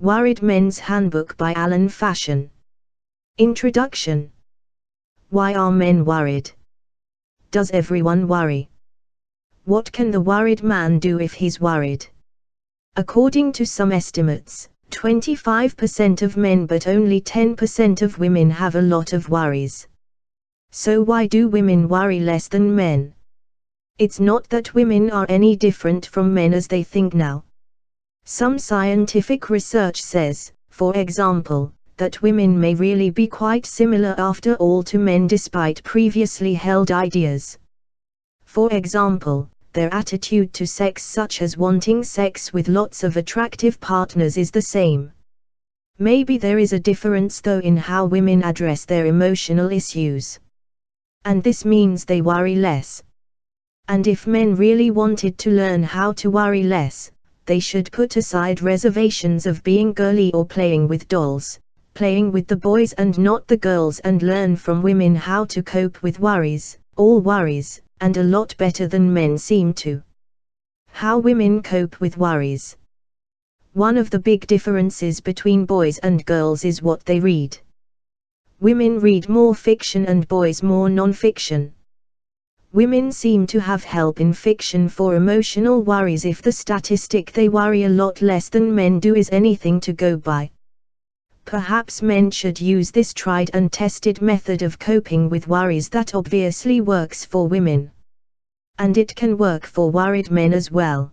Worried Men's Handbook by Alan Fashion. Introduction. Why are men worried? Does everyone worry? What can the worried man do if he's worried? According to some estimates, 25% of men but only 10% of women have a lot of worries. So why do women worry less than men? It's not that women are any different from men as they think now. Some scientific research says, for example, that women may really be quite similar after all to men despite previously held ideas. For example, their attitude to sex, such as wanting sex with lots of attractive partners, is the same. Maybe there is a difference though in how women address their emotional issues. And this means they worry less. And if men really wanted to learn how to worry less, they should put aside reservations of being girly or playing with dolls, playing with the boys and not the girls, and learn from women how to cope with worries, all worries, and a lot better than men seem to. How women cope with worries. One of the big differences between boys and girls is what they read. Women read more fiction and boys more non-fiction. Women seem to have help in fiction for emotional worries if the statistic they worry a lot less than men do is anything to go by. Perhaps men should use this tried and tested method of coping with worries that obviously works for women. And it can work for worried men as well.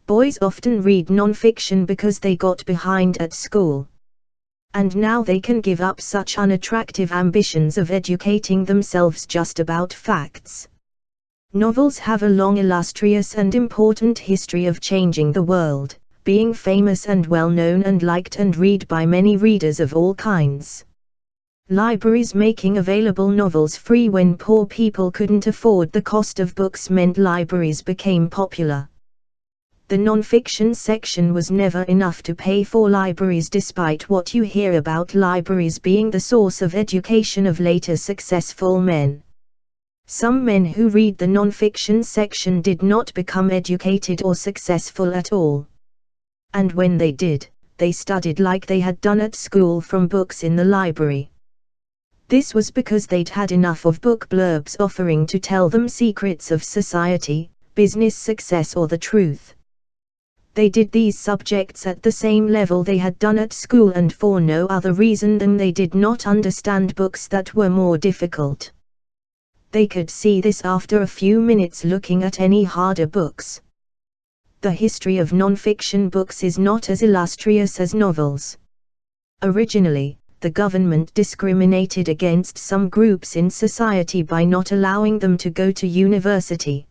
Boys often read non-fiction because they got behind at school. And now they can give up such unattractive ambitions of educating themselves just about facts. Novels have a long, illustrious and important history of changing the world, being famous and well known and liked and read by many readers of all kinds. Libraries making available novels free when poor people couldn't afford the cost of books meant libraries became popular. The non-fiction section was never enough to pay for libraries, despite what you hear about libraries being the source of education of later successful men. Some men who read the non-fiction section did not become educated or successful at all. And when they did, they studied like they had done at school from books in the library. This was because they'd had enough of book blurbs offering to tell them secrets of society, business success, or the truth. They did these subjects at the same level they had done at school, and for no other reason than they did not understand books that were more difficult. They could see this after a few minutes looking at any harder books. The history of non-fiction books is not as illustrious as novels. Originally, the government discriminated against some groups in society by not allowing them to go to university.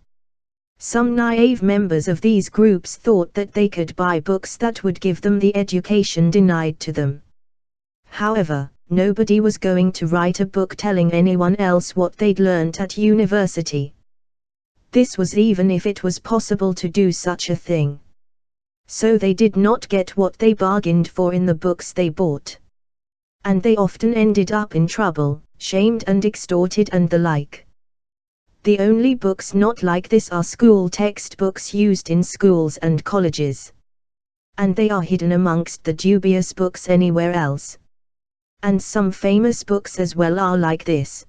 Some naive members of these groups thought that they could buy books that would give them the education denied to them. However, nobody was going to write a book telling anyone else what they'd learnt at university. This was even if it was possible to do such a thing. So they did not get what they bargained for in the books they bought. And they often ended up in trouble, shamed and extorted and the like. The only books not like this are school textbooks used in schools and colleges. And they are hidden amongst the dubious books anywhere else. And some famous books as well are like this.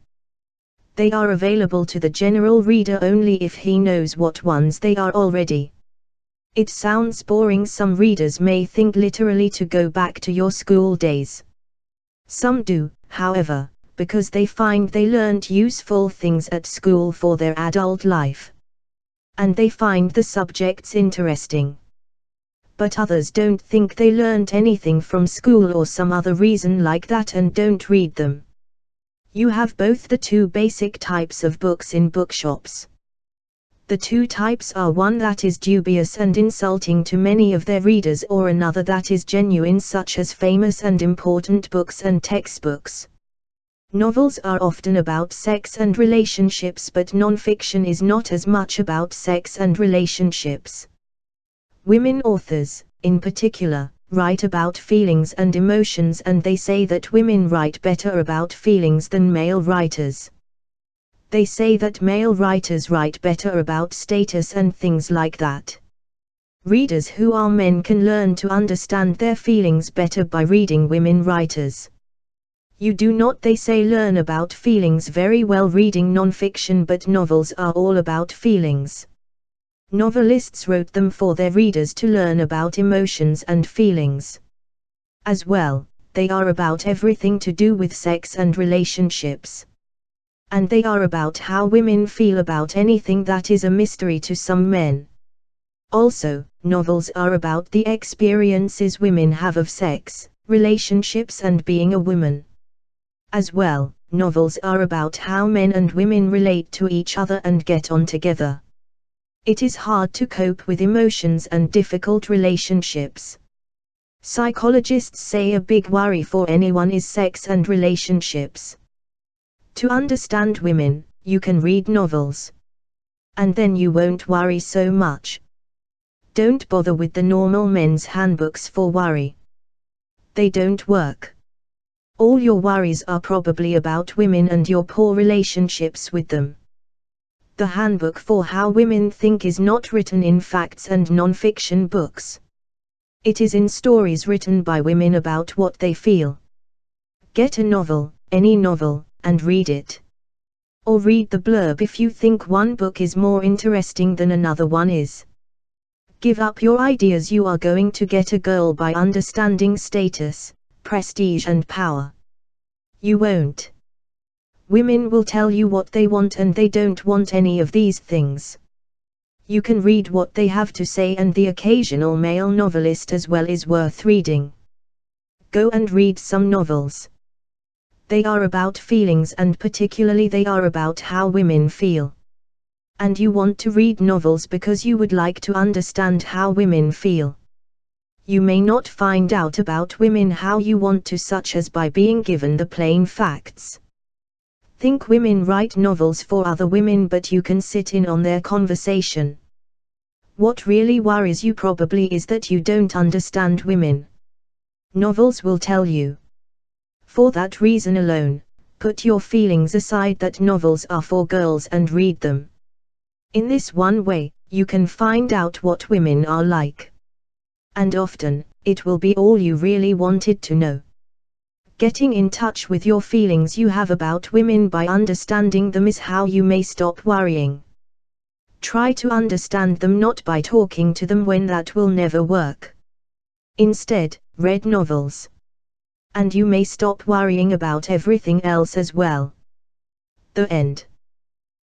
They are available to the general reader only if he knows what ones they are already. It sounds boring. Some readers may think literally to go back to your school days. Some do, however, because they find they learned useful things at school for their adult life. And they find the subjects interesting. But others don't think they learned anything from school or some other reason like that and don't read them. You have both the two basic types of books in bookshops. The two types are one that is dubious and insulting to many of their readers, or another that is genuine, such as famous and important books and textbooks. Novels are often about sex and relationships, but non-fiction is not as much about sex and relationships. Women authors, in particular, write about feelings and emotions, and they say that women write better about feelings than male writers. They say that male writers write better about status and things like that. Readers who are men can learn to understand their feelings better by reading women writers. You do not, they say, learn about feelings very well reading non-fiction, but novels are all about feelings. Novelists wrote them for their readers to learn about emotions and feelings. As well, they are about everything to do with sex and relationships. And they are about how women feel about anything that is a mystery to some men. Also, novels are about the experiences women have of sex, relationships and being a woman. As well, novels are about how men and women relate to each other and get on together. It is hard to cope with emotions and difficult relationships. Psychologists say a big worry for anyone is sex and relationships. To understand women, you can read novels. And then you won't worry so much. Don't bother with the normal men's handbooks for worry. They don't work. All your worries are probably about women and your poor relationships with them. The handbook for how women think is not written in facts and non-fiction books. It is in stories written by women about what they feel. Get a novel, any novel, and read it. Or read the blurb if you think one book is more interesting than another one is. Give up your ideas you are going to get a girl by understanding status, prestige and power. You won't. Women will tell you what they want and they don't want any of these things. You can read what they have to say, and the occasional male novelist as well is worth reading. Go and read some novels. They are about feelings, and particularly they are about how women feel. And you want to read novels because you would like to understand how women feel. You may not find out about women how you want to, such as by being given the plain facts. Think women write novels for other women, but you can sit in on their conversation. What really worries you probably is that you don't understand women. Novels will tell you. For that reason alone, put your feelings aside that novels are for girls and read them. In this one way, you can find out what women are like. And often, it will be all you really wanted to know. Getting in touch with your feelings you have about women by understanding them is how you may stop worrying. Try to understand them not by talking to them, when that will never work. Instead, read novels. And you may stop worrying about everything else as well. The end.